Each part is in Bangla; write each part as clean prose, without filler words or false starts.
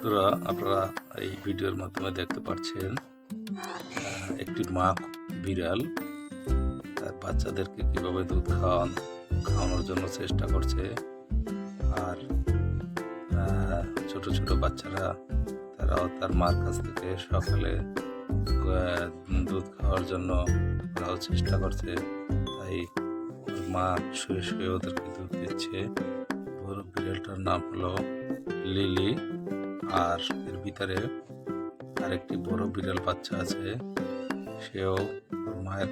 বন্ধুরা, আপনারা এই ভিডিওর মাধ্যমে দেখতে পাচ্ছেন একটি মা বিড়াল তার বাচ্চাদেরকে কিভাবে দুধ খাওয়ানোর জন্য চেষ্টা করছে। আর ছোট ছোট বাচ্চারা তারাও তার মার কাছ থেকে সকালে দুধ খাওয়ার জন্য ওরাও চেষ্টা করছে। তাই মা শুয়ে শুয়ে ওদেরকে দুধ দিচ্ছে। বড় বিড়ালটার নাম হলো লিলি। আর এর ভিতরে আরেকটি বড় বিড়াল বাচ্চা আছে, সেও মায়ের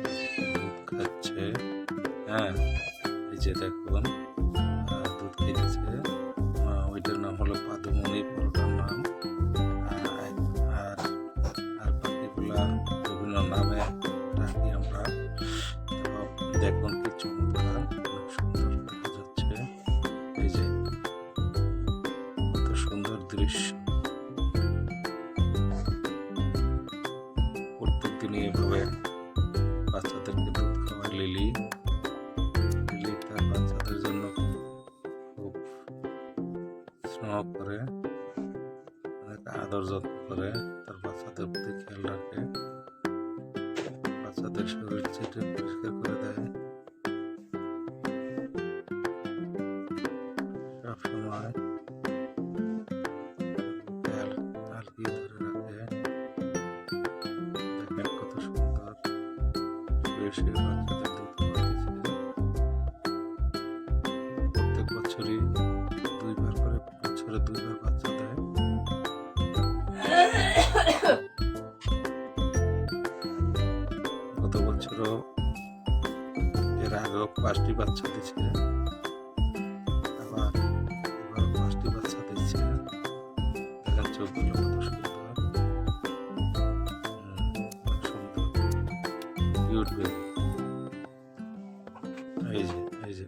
দুধ খাচ্ছে। এই যে দেখুন, দুধ খেতেছে। ওইটার নাম হলো পাদুমণি, বড়টার নাম। আর বাকিগুলা বিভিন্ন নামে ডাকি আমরা। দেখুন কি চমৎকার, অনেক সুন্দর দেখা যাচ্ছে। এই যে কত সুন্দর দৃশ্য। প্রত্যেকদিনই এভাবে বাচ্চাদেরকে দুধ খাওয়ায় লিলি। তার বাচ্চাদের জন্য খুব স্নেহ করে, অনেক আদর যত্ন করে, তার বাচ্চাদের প্রতি খেয়াল রাখে, বাচ্চাদের শরীর চেটে পরিষ্কার করে দেয়। সবসময় খেয়াল দিয়ে ধরে রাখে। দেখেন কত সুন্দর শুয়ে শুয়ে বাচ্চাদের দুধ খাওয়াইতেছে। প্রত্যেক বছরই বছরে দুইবার বাচ্চা দেয়। গত বছরও এর আগেও 5টি বাচ্চা দিচ্ছে, আবার এবার 5টি বাচ্চা দিচ্ছে। দেখেন চোখগুলো কত সুন্দর, অনেক সুন্দর কিউট বেবি। এই যে